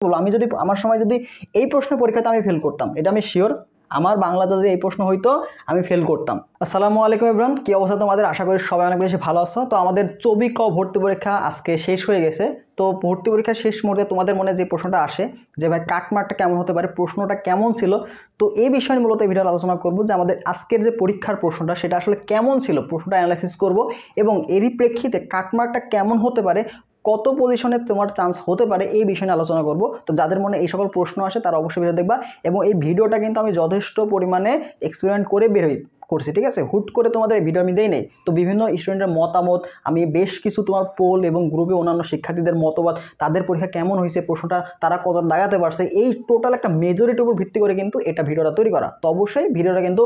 বলবো আমি যদি আমার সময় যদি এই প্রশ্ন পরীক্ষাতে আমি ফেল করতাম, এটা আমি শিওর। আমার বাংলা যদি এই প্রশ্ন হইতো আমি ফেল করতাম। আসসালামু আলাইকুম এভরিওয়ান, কি অবস্থা তোমাদের? আশা করি সবাই অনেক বেশি ভালো আছো। তো আমাদের চবি ক ভর্তি পরীক্ষা আজকে শেষ হয়ে গেছে। তো ভর্তি পরীক্ষার শেষ মুহূর্তে তোমাদের মনে যে প্রশ্নটা আসে যে ভাই কাটমার্কটা কেমন হতে পারে, প্রশ্নটা কেমন ছিল, তো এই বিষয়ে মূলত এই ভিডিওর আলোচনা করব যে আমাদের আজকের যে পরীক্ষার প্রশ্নটা সেটা আসলে কেমন ছিল, প্রশ্নটা অ্যানালাইসিস করব এবং এরই প্রেক্ষিতে কাটমার্কটা কেমন হতে পারে, কত পজিশনে তোমার চান্স হতে পারে, এই বিষয়ে নিয়ে আলোচনা করব। তো যাদের মনে এই সকল প্রশ্ন আসে তারা অবশ্যই ভিডিও দেখবা এবং এই ভিডিওটা কিন্তু আমি যথেষ্ট পরিমাণে এক্সপেরিমেন্ট করে করছি, ঠিক আছে? হুট করে তোমাদের এই ভিডিও আমি দেই নেই। তো বিভিন্ন স্টুডেন্টের মতামত, আমি বেশ কিছু তোমার পোল এবং গ্রুপে অন্যান্য শিক্ষার্থীদের মতবাদ, তাদের পরীক্ষা কেমন হয়েছে, প্রশ্নটা তারা কত দাগাতে পারছে, এই টোটাল একটা মেজরিটির উপর ভিত্তি করে কিন্তু এটা ভিডিওটা তৈরি করা। তো অবশ্যই ভিডিওটা কিন্তু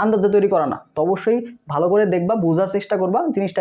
আন্দাজে তৈরি করা না, তো অবশ্যই ভালো করে দেখবা, বোঝার চেষ্টা করবা জিনিসটা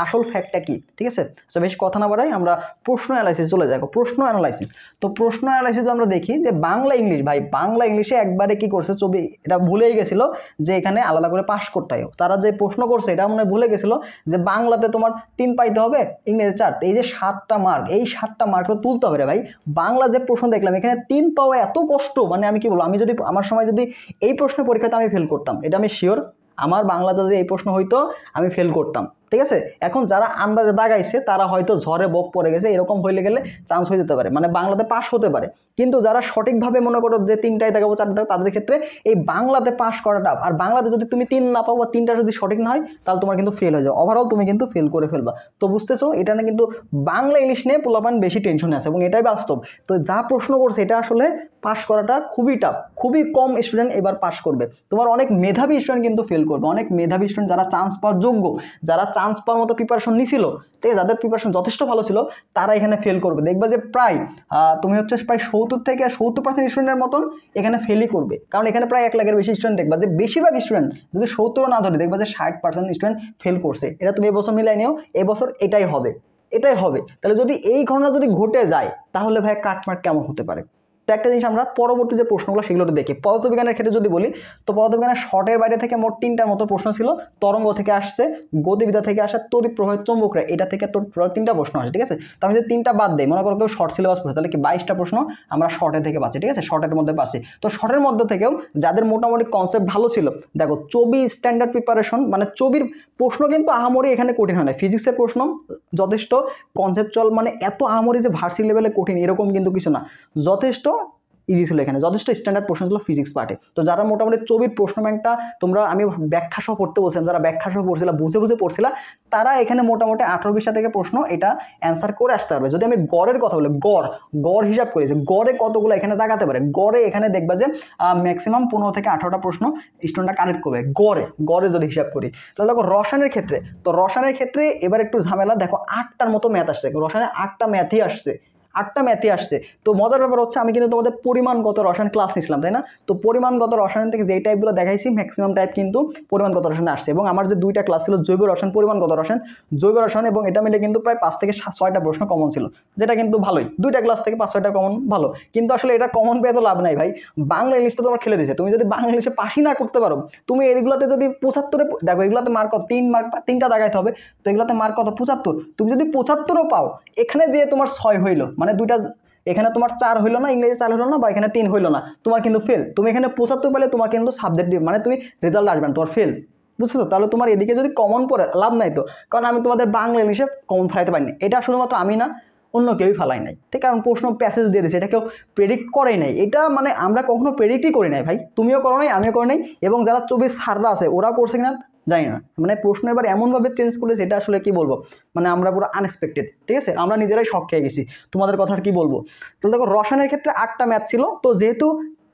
আসল ফ্যাক্টটা কি, ঠিক আছে? তো বেশ কথা না বাড়াই আমরা প্রশ্ন অ্যানালাইসিস চলে যাবো। প্রশ্ন অ্যানালাইসিস, তো প্রশ্ন অ্যানালাইসিস আমরা দেখি যে বাংলা ইংলিশ, ভাই বাংলা ইংলিশে একবারে কি করছে, ছবি এটা ভুলেই গেছিল যে এখানে আলাদা করে পাস করতে হয়। তারা যে প্রশ্ন করছে এটা মনে ভুলে গেছিল যে বাংলাতে তোমার 3 পাইতে হবে, ইংরেজি 4, এই যে 7টা মার্ক, এই 7টা মার্ক তো তুলতে হবে রে ভাই। বাংলা যে প্রশ্ন দেখলাম এখানে 3 পাওয়া এত কষ্ট, মানে আমি কি বলবো, আমি যদি আমার সময় যদি এই প্রশ্ন পরীক্ষাতে আমি ফেল করতাম, এটা আমি শিওর। আমার বাংলা যদি এই প্রশ্ন হইতো আমি ফেল করতাম, ঠিক আছে? এখন যারা আন্দাজে দাগাইছে তারা হয়তো ঝড়ে বক পড়ে গেছে, এরকম হইলে গেলে চান্স হয়ে যেতে পারে, মানে বাংলাতে পাস হতে পারে। কিন্তু যারা সঠিকভাবে মনে করো যে 3টাই দেখাবো 4টা দেখাবো, তাদের ক্ষেত্রে এই বাংলাতে পাস করাটা, আর বাংলাতে যদি তুমি 3 না পাও বা 3টা যদি সঠিক না হয় তাহলে তোমার কিন্তু ফেল হয়ে যাবে, ওভারঅল তুমি কিন্তু ফেল করে ফেলবা। তো বুঝতেছো, এটা না কিন্তু বাংলা ইংলিশ নিয়ে পোলাপান বেশি টেনশনে আছে এবং এটাই বাস্তব। তো যা প্রশ্ন করছে এটা আসলে পাস করাটা খুবই টাফ, খুবই কম স্টুডেন্ট এবার পাস করবে। তোমার অনেক মেধাবী স্টুডেন্ট কিন্তু ফেল করবে, অনেক মেধাবী স্টুডেন্ট যারা চান্স পাওয়ার যোগ্য, যারা চান্স পাওয়ার মতো প্রিপারেশন নিছিল, ঠিক আছে, যাদের প্রিপারেশন যথেষ্ট ভালো ছিল, তারা এখানে ফেল করবে। দেখবা যে প্রায় তুমি হচ্ছে প্রায় 70 থেকে 70% স্টুডেন্টের মতন এখানে ফেলই করবে, কারণ এখানে প্রায় 1 লাখের বেশি স্টুডেন্ট। দেখবা যে বেশিরভাগ স্টুডেন্ট যদি 70 না ধরে, দেখবা যে 60% স্টুডেন্ট ফেল করছে। এটা তুমি এবছর মিলাই নিও, এবছর এটাই হবে, এটাই হবে। তাহলে যদি এই ঘটনা যদি ঘটে যায় তাহলে ভাই কাটমার্ক কেমন হতে পারে? তো একটা জিনিস আমরা পরবর্তী যে প্রশ্নগুলো সেগুলো দেখি। পদার্থবিজ্ঞানের ক্ষেত্রে যদি বলি, তো পদার্থবিজ্ঞানের শর্টের বাইরে থেকে মোট 3টার মতো প্রশ্ন ছিল। তরঙ্গ থেকে আসছে, গতিবিদ্যা থেকে আসে, তড়িৎ প্রবাহের চৌম্বকরা, এটা থেকে তোর 3টা প্রশ্ন আসে, ঠিক আছে? তো আমি যদি 3টা বাদ দেই, মনে করো কেউ শর্ট সিলেবাস পড়ছে, তাহলে কি 22টা প্রশ্ন আমরা শর্টের থেকে পাচ্ছি, ঠিক আছে? শর্টের মধ্যে পাচ্ছি। তো শর্টের মধ্যে থেকেও যাদের মোটামুটি কনসেপ্ট ভালো ছিল, দেখো চবি স্ট্যান্ডার্ড প্রিপারেশন, মানে চবির প্রশ্ন কিন্তু আহামরি এখানে কঠিন হয় না। ফিজিক্সের প্রশ্ন যথেষ্ট কনসেপচুয়াল, মানে এত আহামরি যে ভার্সি লেভেলে কঠিন এরকম কিন্তু কিছু না, যথেষ্ট ইজি ছিল, এখানে যথেষ্ট স্ট্যান্ডার্ড প্রশ্ন ছিল ফিজিক্স পার্টে। তো যারা মোটামুটি চবির প্রশ্ন ব্যাংকটা তোমরা, আমি ব্যাখ্যা সহ পড়তে বলছিলাম, যারা ব্যাখ্যা সহ পড়ছিলা, বুঝে বুঝে পড়ছিলা, তারা এখানে মোটামুটি 18-20টা থেকে প্রশ্ন এটা অ্যান্সার করে আসতে পারবে। যদি আমি গড়ের কথা বলি, গড় হিসাব করি যে গড়ে কতগুলো এখানে দেখাতে পারে, গড়ে এখানে দেখবা যে ম্যাক্সিমাম 15 থেকে 18টা প্রশ্ন স্টুডেন্টরা কারেক্ট করবে গড়ে যদি হিসাব করি। তাহলে দেখো রসায়নের ক্ষেত্রে, তো রসায়নের ক্ষেত্রে এবার একটু ঝামেলা, দেখো 8টার মতো ম্যাথ আসছে, রসায়নের 8টা ম্যাথই আসছে, 8টা ম্যাথই আসছে। তো মজার ব্যাপার হচ্ছে আমি কিন্তু তোমাদের পরিমাণগত রসায়ন ক্লাস নিয়েছিলাম, তাই না? তো পরিমাণগত রসায়ন থেকে যেই টাইপগুলো দেখাইছি ম্যাক্সিমাম টাইপ কিন্তু পরিমাণগত রসায়নে আসছে। এবং আমার যে 2টা ক্লাস ছিল, জৈব রসায়ন, পরিমাণগত রসায়ন, জৈব রসায়ন, এবং এটা মিলে কিন্তু প্রায় 5 থেকে 6টা প্রশ্ন কমন ছিল, যেটা কিন্তু ভালোই। 2টা ক্লাস থেকে 5-6টা কমন ভালো, কিন্তু আসলে এটা কমন পেয়ে তো লাভ নাই ভাই। বাংলা ইংলিশ তো তোমার খেলে দিছে, তুমি যদি বাংলা ইংলিশে পাসই না করতে পারো, তুমি এগুলোতে যদি 75-এ, দেখো এগুলোতে মার্ক কত, 3 মার্ক, 3টা দেখাইতে হবে, তো এগুলোতে মার্ক কত, 75। তুমি যদি 75ও পাও, এখানে যে তোমার 6 হইলো, মানে 2টা, এখানে তোমার 4 হইলো না, ইংরেজি 4 হইলো না, বা এখানে 3 হইলো না, তোমার কিন্তু ফেল। তুমি এখানে 75 পেলে তোমার কিন্তু সাবজেক্ট, মানে তুমি রেজাল্ট আসবে না, তোমার ফেল, বুঝছো তো? তাহলে তোমার এদিকে যদি কমন পড়ে লাভ নাই তো, কারণ আমি তোমাদের বাংলা ইংলিশে কমন ফেলাইতে পারিনি। এটা শুধুমাত্র আমি না, অন্য কেউই ফেলাই নাই, ঠিক? কারণ প্রশ্ন প্যাসেজ দিয়ে দিয়েছে, এটা কেউ প্রেডিক্ট করেই নাই, এটা মানে আমরা কখনো প্রেডিক্টই করি নাই ভাই, তুমিও করো নাই, আমিও করি নাই, এবং যারা 24 সাররা আছে ওরা করছে কিনা জানি না। মানে প্রশ্ন এবার এমনভাবে চেঞ্জ করেছে, এটা আসলে কি বলবো, মানে আমরা পুরো আনএক্সপেক্টেড, ঠিক আছে? আমরা নিজেরাই শক খেয়ে গেছি, তোমাদের কথা আর কি বলবো। তো দেখো রসায়নের ক্ষেত্রে 8টা ম্যাথ ছিল, তো যেহেতু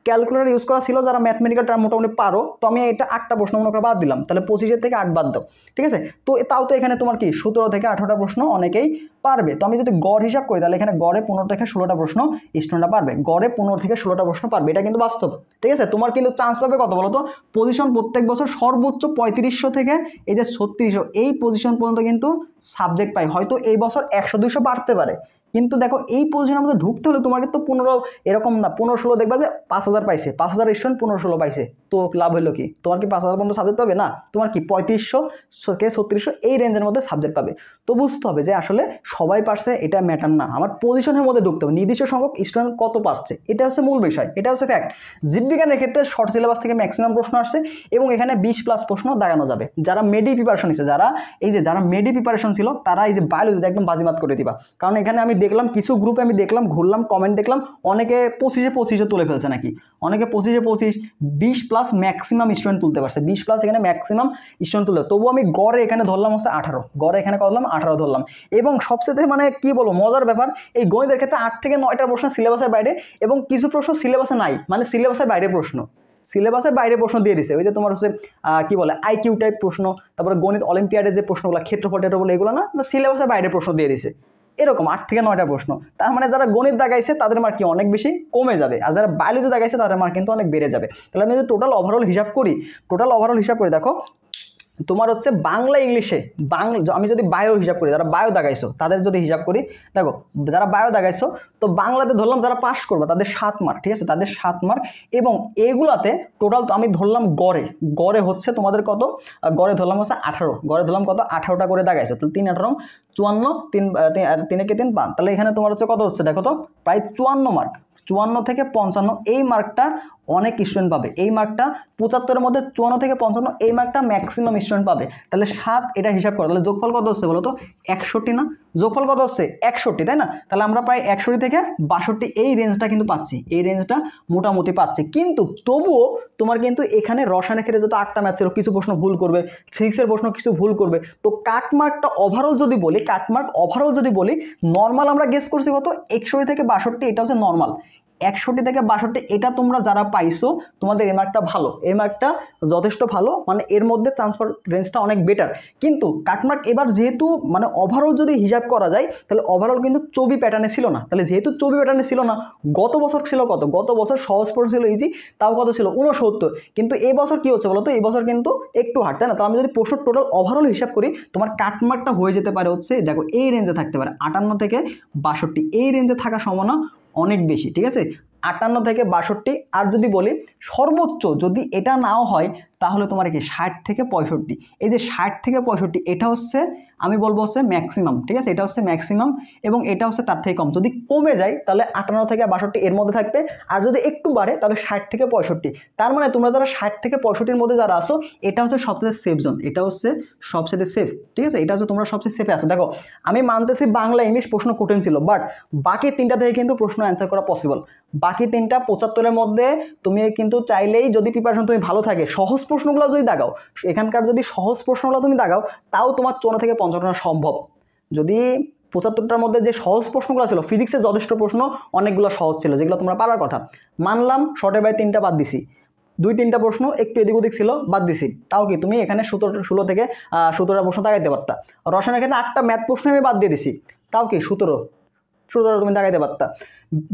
ক্যালকুলেটর ইউজ করা ছিল, যারা ম্যাথমেটিক্যাল টার্ম মোটামুটি পারো, তো আমি এটা 8টা প্রশ্ন মনে করে বাদ দিলাম, তাহলে 25 থেকে 8 বাদ দাও, ঠিক আছে? তো তাও তো এখানে তোমার কি 17 থেকে 18টা প্রশ্ন অনেকেই পারবে। তো আমি যদি গড় হিসাব করি, তাহলে এখানে গড়ে 15 থেকে 16টা প্রশ্ন স্টুডেন্টরা পারবে, গড়ে 15 থেকে 16টা প্রশ্ন পারবে, এটা কিন্তু বাস্তব, ঠিক আছে? তোমার কিন্তু চান্স পাবে কত বলো তো, পজিশন প্রত্যেক বছর সর্বোচ্চ 3500 থেকে এই যে 3600, এই পজিশন পর্যন্ত কিন্তু সাবজেক্ট পাই। হয়তো এই বছর 100-200 বাড়তে পারে, কিন্তু দেখো এই পজিশনের মধ্যে ঢুকতে হলে তোমার কিন্তু 15 এরকম না, 15-16 দেখবা যে 5000 পাইছে, 5000 স্টুডেন্ট 15-16 পাইছে, তো লাভ হলো কি? তোমার কি 5000 পর্যন্ত সাবজেক্ট পাবে না, তোমার কি 3500 থেকে 3600 এই রেঞ্জের মধ্যে সাবজেক্ট পাবে। তো বুঝতে হবে যে আসলে সবাই পারছে এটা ম্যাটার না, আমার পজিশনের মধ্যে ঢুকতে হবে, নির্দিষ্ট সংখ্যক স্টুডেন্ট কত পারছে, এটা হচ্ছে মূল বিষয়, এটা হচ্ছে ফ্যাক্ট। জীববিজ্ঞানের ক্ষেত্রে শর্ট সিলেবাস থেকে ম্যাক্সিমাম প্রশ্ন আসছে এবং এখানে 20+ প্রশ্ন দাগানো যাবে। যারা মেডি প্রিপারেশন নিচ্ছে, যারা মেডি প্রিপারেশন ছিল, তারা এই যে বায়োলজিতে একদম বাজিমাত করে দিবা। কারণ এখানে আমি দেখলাম কিছু গ্রুপে আমি দেখলাম, ঘুরলাম, কমেন্ট দেখলাম, অনেকে 25-25 তুলে ফেলছে নাকি, অনেকে 25-25, 20+ ম্যাক্সিমাম স্টুডেন্ট তুলতে পারছে, 20+ এখানে ম্যাক্সিমাম স্টুডেন্ট তুলে। তবু আমি গড়ে এখানে ধরলাম হচ্ছে 18, গড়ে এখানে করলাম 18 ধরলাম। এবং সবচেয়ে মানে কি বলবো মজার ব্যাপার, এই গণিতের ক্ষেত্রে 8 থেকে 9টা প্রশ্ন সিলেবাসের বাইরে এবং কিছু প্রশ্ন সিলেবাসে নাই, মানে সিলেবাসের বাইরে প্রশ্ন, সিলেবাসের বাইরে প্রশ্ন দিয়ে দিছে। ওই যে তোমার হচ্ছে কি বলে আইকিউ টাইপ প্রশ্ন, তারপরে গণিত অলিম্পিয়াডের যে প্রশ্নগুলো ক্ষেত্রফল টেট্রফল এগুলো না, সিলেবাসের বাইরে প্রশ্ন দিয়ে দিছে এরকম 8 থেকে 9টা প্রশ্ন। তার মানে যারা গণিত দাগাইছে তাদের মার্ক কি অনেক বেশি কমে যাবে, আর যারা বায়োলজি দাগাইছে তাদের মার্ক কিন্তু অনেক বেড়ে যাবে। তাহলে আমি যদি টোটাল ওভারঅল হিসাব করি, দেখো তোমার হচ্ছে বাংলা ইংলিশে আমি যদি বায়ো হিসাব করি, যারা বায়ো দাগাইছো তাদের যদি হিসাব করি, দেখো যারা বায়ো দাগাইছো তো বাংলাতে ধরলাম যারা পাস করবে তাদের 7 মার্ক, ঠিক আছে, তাদের 7 মার্ক। এবং এগুলাতে টোটাল আমি ধরলাম গড়ে হচ্ছে তোমাদের কত, গড়ে ধরলাম হচ্ছে 18, গড়ে ধরলাম কত 18টা করে দাগাইছো, তো 3-18 54, 3 5, তাহলে এখানে তোমার হচ্ছে কত হচ্ছে দেখো তো প্রায় 54 মার্ক, 54 থেকে 55 এই মার্কটা অনেক স্টুডেন্ট পাবে। এই মার্কটা 75-এর মধ্যে 54 থেকে 55 এই মার্কটা ম্যাক্সিমাম স্টুডেন্ট পাবে। তাহলে 7 এটা হিসাব করো, তাহলে যোগফল কত হচ্ছে বলো তো 61 না, যোগফল কত হচ্ছে 61, তাই না? তাহলে আমরা প্রায় 61 থেকে 62 এই রেঞ্জটা কিন্তু পাচ্ছি, এই রেঞ্জটা মোটামুটি পাচ্ছি। কিন্তু তবুও তোমার কিন্তু এখানে রসায়নের ক্ষেত্রে যত 8টা ম্যাথ ছিল কিছু প্রশ্ন ভুল করবে, ফিজিক্সের প্রশ্ন কিছু ভুল করবে, তো কাটমার্কটা ওভারঅল যদি বলি নর্মাল আমরা গেস করছি কত 61 থেকে 62, এটা হচ্ছে নর্মাল। 61 থেকে 62 এটা তোমরা যারা পাইছো তোমাদের এই মার্কটা ভালো, এই মার্কটা যথেষ্ট ভালো, মানে এর মধ্যে ট্রান্সফার রেঞ্জটা অনেক বেটার। কিন্তু কাটমার্ক এবার যেহেতু মানে ওভারঅল যদি হিসাব করা যায় তাহলে ওভারঅল কিন্তু চবি প্যাটার্নে ছিল না, তাহলে যেহেতু চবি প্যাটার্নে ছিল না, গত বছর ছিল কত, গত বছর সহজ প্রশ্ন ছিল ইজি, তাও কত ছিল 69, কিন্তু এই বছর কি হচ্ছে বলো তো, এই বছর কিন্তু একটু হার্ড, তাই না? তো আমি যদি প্রশ্ন টোটাল ওভারঅল হিসাব করি তোমার কাটমার্কটা হয়ে যেতে পারে হচ্ছে দেখো এই রেঞ্জে থাকতে পারে 58 থেকে 62, এই রেঞ্জে থাকা সম্ভাবনা অনেক বেশি, ঠিক আছে, 58 থেকে 62। আর যদি বলি সর্বোচ্চ যদি এটা নাও হয় তাহলে তোমার কি 60 থেকে 65, এই যে 60 থেকে 65 এটা হচ্ছে আমি বলবো হচ্ছে ম্যাক্সিমাম, ঠিক আছে, এটা হচ্ছে ম্যাক্সিমাম এবং এটা হচ্ছে তার থেকে কম। যদি কমে যায় তাহলে 58 থেকে 62 এর মধ্যে থাকবে, আর যদি একটু বাড়ে তাহলে 60 থেকে 65। তার মানে তোমরা যারা 60 থেকে 65-এর মধ্যে যারা আসো এটা হচ্ছে সবচেয়ে সেফ জোন, এটা হচ্ছে সবচেয়ে সেফ, ঠিক আছে, এটা হচ্ছে তোমরা সবচেয়ে সেফে আসো। দেখো আমি মানতেছি বাংলা ইংলিশ প্রশ্ন কঠিন ছিল, বাট বাকি 3টা থেকে কিন্তু প্রশ্ন অ্যান্সার করা পসিবল। বাকি 3টা 75-এর মধ্যে তুমি কিন্তু চাইলেই যদি প্রিপারেশন তুমি ভালো থাকে, সহজ প্রশ্নগুলো যদি দাগাও, এখানকার যদি সহজ প্রশ্নগুলো তুমি দাগাও তাও তোমার 54 থেকে 55 সম্ভব। যদি 75টার মধ্যে যে সহজ প্রশ্নগুলো ছিল, ফিজিক্সের যথেষ্ট প্রশ্ন অনেকগুলো সহজ ছিল যেগুলো তোমরা পারার কথা, মানলাম শর্টের বাইরে 3টা বাদ দিছি, 2-3টা প্রশ্ন একটু এদিক ওদিক ছিল বাদ দিছি, তাও কি তুমি এখানে 16 থেকে 17টা প্রশ্ন দাগাইতে পারতা। রসায়নের ক্ষেত্রে 8টা ম্যাথ প্রশ্ন আমি বাদ দিয়ে দিছি, তাও কি 17 তুমি দাগাইতে পারতা।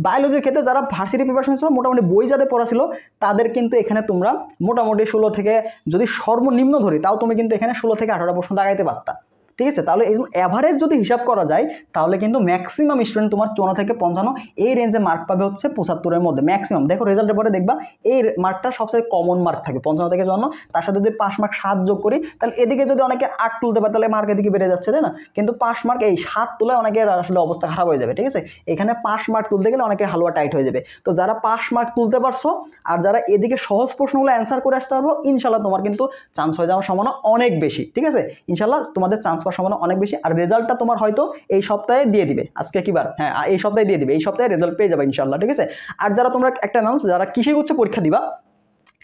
বায়োলজির ক্ষেত্রে যারা ভার্সিটি প্রিপারেশন ছিল মোটামুটি বই যাদের পড়া ছিল তাদের কিন্তু এখানে তোমরা মোটামুটি 16 থেকে যদি সর্বনিম্ন ধরি তাও তুমি কিন্তু এখানে 16 থেকে 18টা প্রশ্ন দাগাইতে পারতা, ঠিক আছে। তাহলে এই অ্যাভারেজ যদি হিসাব করা যায় তাহলে কিন্তু ম্যাক্সিমাম স্টুডেন্ট তোমার 54 থেকে 55 এই রেঞ্জে মার্ক পাবে হচ্ছে 75-এর মধ্যে ম্যাক্সিমাম। দেখো রেজাল্টের পরে দেখবা এই মার্কটা সবচেয়ে কমন মার্ক থাকে 55 থেকে 54, তার সাথে যদি 5 মার্ক 7 যোগ করি তাহলে এদিকে যদি অনেকে 8 তুলতে পারে তাহলে মার্ক এদিকে বেড়ে যাচ্ছে, তাই না? কিন্তু 5 মার্ক এই 7 তুলে অনেকের আসলে অবস্থা খারাপ হয়ে যাবে, ঠিক আছে। এখানে 5 মার্ক তুলতে গেলে অনেকের হালুয়া টাইট হয়ে যাবে। তো যারা 5 মার্ক তুলতে পারছো আর যারা এদিকে সহজ প্রশ্নগুলো অ্যান্সার করে আসতে পারবো ইনশাল্লাহ তোমার কিন্তু চান্স হয়ে যাওয়ার সম্ভাবনা অনেক বেশি, ঠিক আছে। ইনশাল্লাহ তোমাদের চান্স পাওয়ার সম্ভাবনা অনেক বেশি। আর রেজাল্টটা তোমার হয়তো এই সপ্তাহে দিয়ে দিবে, আজকে কি বার, হ্যাঁ এই সপ্তাহে দিয়ে দিবে, এই সপ্তাহে রেজাল্ট পেয়ে যাবে ইনশাল্লাহ, ঠিক আছে। আর যারা তোমরা একটা অ্যানাউন্স যারা কৃষি গুচ্ছ পরীক্ষা দিবা,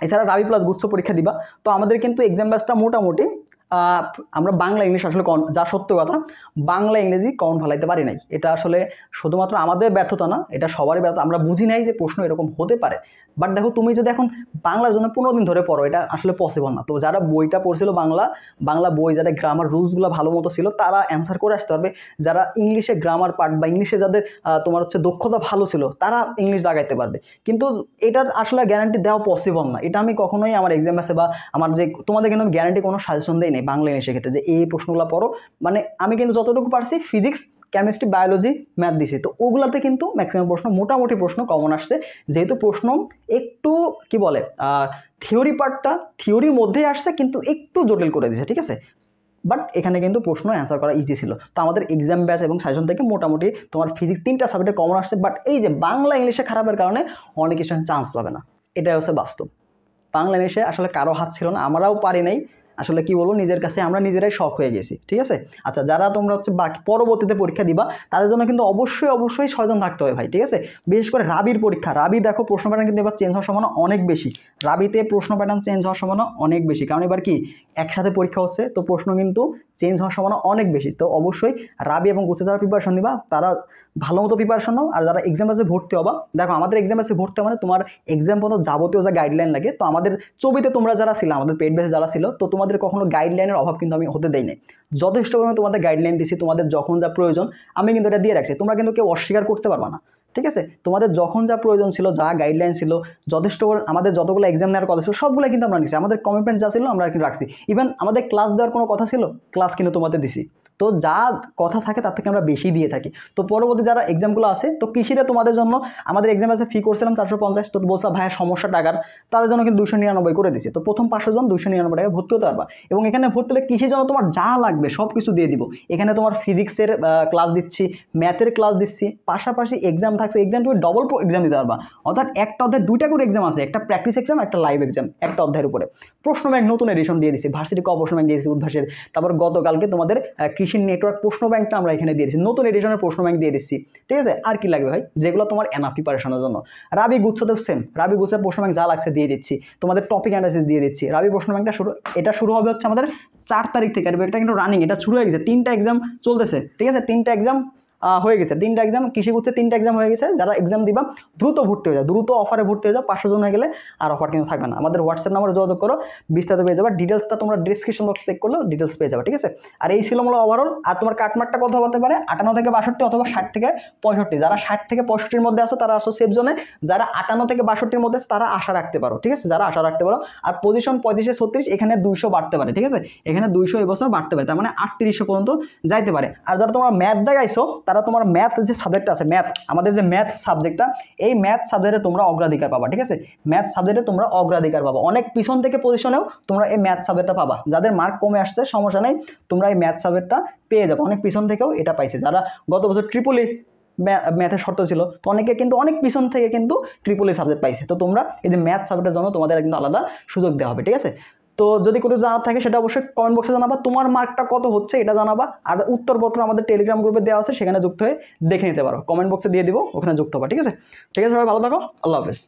এছাড়া রাবি প্লাস গুচ্ছ পরীক্ষা দিবা, তো আমাদের কিন্তু এক্সাম ব্যাচটা মোটামুটি আমরা বাংলা ইংলিশ আসলে যা সত্য কথা বাংলা ইংরেজি কমন ফেলাইতে পারি নাই, এটা আসলে শুধুমাত্র আমাদের ব্যর্থতা না, এটা সবারই ব্যর্থতা। আমরা বুঝি নাই যে প্রশ্ন এরকম হতে পারে। বাট দেখো তুমি যদি এখন বাংলার জন্য 15 দিন ধরে পড়ো এটা আসলে পসিবল না। তো যারা বইটা পড়ছিল বাংলা বই, যাদের গ্রামার রুলসগুলো ভালো মতো ছিল তারা অ্যান্সার করে আসতে পারবে। যারা ইংলিশে গ্রামার পার্ট বা ইংলিশে যাদের তোমার হচ্ছে দক্ষতা ভালো ছিল তারা ইংলিশ জাগাইতে পারবে, কিন্তু এটার আসলে গ্যারান্টি দেওয়া পসিবল না। এটা আমি কখনোই আমার এক্সাম আছে বা আমার যে তোমাদের কিন্তু গ্যারান্টি কোনো সাজেশন দেই নেই বাংলা ইংলিশের ক্ষেত্রে যে এই প্রশ্নগুলো পড়ো। মানে আমি কিন্তু যতটুকু পারছি ফিজিক্স কেমিস্ট্রি, বায়োলজি, ম্যাথ দিছি, তো ওগুলাতে কিন্তু ম্যাক্সিমাম প্রশ্ন মোটামুটি প্রশ্ন কমন আসছে, যেহেতু প্রশ্ন একটু কি বলে থিওরি পার্টটা থিওরির মধ্যেই আসছে কিন্তু একটু জটিল করে দিয়েছে, ঠিক আছে। বাট এখানে কিন্তু প্রশ্ন অ্যান্সার করা ইজি ছিল। তো আমাদের এক্সাম ব্যাচ এবং সাজেশন থেকে মোটামুটি তোমার ফিজিক্স 3টা সাবজেক্টে কমন আসছে, বাট এই যে বাংলা ইংলিশে খারাপের কারণে অনেক স্টুডেন্ট চান্স পাবে না, এটাই হচ্ছে বাস্তব। বাংলা ইংলিশে আসলে কারো হাত ছিল না, আমরাও পারি নাই, আসলে কি বলবো, নিজের কাছে আমরা নিজেরাই শখ হয়ে গেছি, ঠিক আছে। আচ্ছা, যারা তোমরা হচ্ছে বাকি পরবর্তীতে পরীক্ষা দিবা তাদের জন্য কিন্তু অবশ্যই সচেতন থাকতে হবে ভাই, ঠিক আছে। বিশেষ করে রাবির পরীক্ষা, রাবি দেখো প্রশ্ন প্যাটার্ন কিন্তু এবার চেঞ্জ হওয়ার সম্ভাবনা অনেক বেশি, রাবিতে প্রশ্ন প্যাটার্ন চেঞ্জ হওয়ার সম্ভাবনা অনেক বেশি, কারণ এবার কি একসাথে পরীক্ষা হচ্ছে, তো প্রশ্ন কিন্তু চেঞ্জ হওয়ার সম্ভাবনা অনেক বেশি। তো অবশ্যই রাবি এবং গুছে যারা প্রিপারেশন নিবা তারা ভালো মতো প্রিপারেশন নাও। আর যারা এক্সাম বেসে ভর্তি হবা, দেখো আমাদের এক্সাম বেসে ভর্তি মানে তোমার এক্সাম পর্যন্ত যাবতীয় যা গাইডলাইন লাগে, তো আমাদের ছবিতে তোমরা যারা ছিল, আমাদের পেড বেসে যারা ছিল, তো তোমাদের কখনো গাইডলাইনের অভাব কিন্তু আমি হতে দেই নাই, যথেষ্ট পরিমাণে তোমাদের গাইডলাইন দিছি, তোমাদের যখন যা প্রয়োজন আমি কিন্তু এটা দিয়ে রাখছি, তোমরা কিন্তু কেউ অস্বীকার করতে পারবা না, ঠিক আছে। তোমাদের যখন যা প্রয়োজন ছিল, যা গাইডলাইন ছিল, যথেষ্ট আমাদের যতগুলো এক্সাম নেওয়ার কথা ছিল সবগুলো কিন্তু আমরা নিচ্ছি, আমাদের কমিটমেন্ট যা ছিল আমরা কিন্তু রাখছি। ইভেন আমাদের ক্লাস দেওয়ার কোনো কথা ছিল, ক্লাস কিন্তু তোমাদের দিছি, তো যা কথা থাকে তার থেকে আমরা বেশি দিয়ে থাকি। তো পরবর্তী যারা এক্সামগুলো আছে, তো কৃষিতে তোমাদের জন্য আমাদের এক্সাম আছে ফি করছিলাম 450, তো বলছিলাম ভাইয়া সমস্যা টাকার, তাদের জন্য কিন্তু 299 করে দিছি। তো প্রথম 500 জন 299 টাকা ভর্তি হতে পারবা, এবং এখানে ভর্তি হলে কৃষির জন্য তোমার যা লাগবে সব কিছু দিয়ে দিব। এখানে তোমার ফিজিক্সের ক্লাস দিচ্ছি, ম্যাথের ক্লাস দিচ্ছি, পাশাপাশি এক্সাম থাকছে, এক্সাম তুমি ডবল এক্সাম দিতে পারবা, অর্থাৎ একটা অধ্যায় 2টা করে এক্সাম আছে, একটা প্র্যাকটিস এক্সাম, একটা লাইভ এক্সাম, একটা অধ্যায়ের উপরে। প্রশ্ন ব্যাংক নতুন এডিশন দিয়ে দিচ্ছি, ভার্সিটি ক প্রশ্ন ব্যাংক দিয়েছি উদ্ভাসের, তারপর গতকালকে তোমাদের কৃষির নেটওয়ার্ক প্রশ্ন ব্যাংকটা আমরা এখানে দিয়ে দিচ্ছি, নতুন এডিশনের প্রশ্ন ব্যাংক দিয়ে দিচ্ছি, ঠিক আছে। আর কি লাগবে ভাই, যেগুলো তোমার এনাফ প্রিপারেশনের জন্য। রাবি গুচ্ছদেব সেম, রাবি গুচ্ছের প্রশ্ন ব্যাংক যা লাগছে দিয়ে দিচ্ছি, তোমাদের টপিক অ্যানালাইসিস দিয়ে দিচ্ছি। রাবি প্রশ্ন ব্যাংকটা শুরু হবে হচ্ছে আমাদের 4 তারিখ থেকে, আর এটা কিন্তু রানিং, এটা শুরু হয়ে গেছে, 3টা এক্সাম চলতেছে, ঠিক আছে, 3টা এক্সাম হয়ে গেছে, 3টা এক্সাম কৃষি করছে, 3টা এক্সাম হয়ে গেছে। যারা এক্সাম দিবা দ্রুত ভর্তি হয়ে যাও, দ্রুত অফারে ভর্তি হয়ে যাও, 500 জন হয়ে গেলে আর অফার কিন্তু থাকবে না। আমাদের হোয়াটসঅ্যাপ নাম্বারে যোগাযোগ করো, বিস্তারিত পেয়ে যাবে, ডিটেলসটা তোমরা ডিসক্রিপশন বক্স চেক করলেও ডিটেলস পেয়ে যাবে, ঠিক আছে। আর এই ছিল মূলত ওভারঅল। আর তোমার কাটমার্কটা কত হতে পারে, 58 থেকে 62 অথবা 60 থেকে 65। যারা 60 থেকে 65-র মধ্যে আসো তারা আসো সেফ জোনে, যারা 58 থেকে 62-র মধ্যে তারা আশা রাখতে পারো, ঠিক আছে, যারা আশা রাখতে পারো। আর পজিশন 35-36, এখানে 200 বাড়তে পারে, ঠিক আছে, এখানে 200 এবছর বাড়তে পারে, তার মানে 3800 পর্যন্ত যাইতে পারে। আর যারা তোমার ম্যাথ দেখাইছো তারা তোমার ম্যাথ যে সাবজেক্টটা আছে, ম্যাথ, আমাদের যে ম্যাথ সাবজেক্টটা, এই ম্যাথ সাবজেক্টে তোমরা অগ্রাধিকার পাবা, ঠিক আছে, ম্যাথ সাবজেক্টে তোমরা অগ্রাধিকার পাবা, অনেক পিছন থেকে পজিশনেও তোমরা এই ম্যাথ সাবজেক্টটা পাবা। যাদের মার্ক কমে আসছে সমস্যা নেই, তোমরা এই ম্যাথ সাবজেক্টটা পেয়ে যাবো, অনেক পিছন থেকেও এটা পাইছে। যারা গত বছর ট্রিপলি ম্যাথের শর্ত ছিল, তো অনেকে কিন্তু অনেক পিছন থেকে কিন্তু ট্রিপলি সাবজেক্ট পাইছে। তো তোমরা এই যে ম্যাথ সাবজেক্টের জন্য তোমাদের কিন্তু আলাদা সুযোগ দেওয়া হবে, ঠিক আছে। তো যদি কোনো জানার থাকে সেটা অবশ্যই কমেন্ট বক্সে জানাবা, তোমার মার্কটা কত হচ্ছে এটা জানাবা। আর উত্তরপত্র আমাদের টেলিগ্রাম গ্রুপে দেওয়া আছে, সেখানে যুক্ত হয়ে দেখে নিতে পারো, কমেন্ট বক্সে দিয়ে দিব, ওখানে যুক্ত হবা, ঠিক আছে। ঠিক আছে, সবাই ভালো থাকো, আল্লাহ হাফেজ।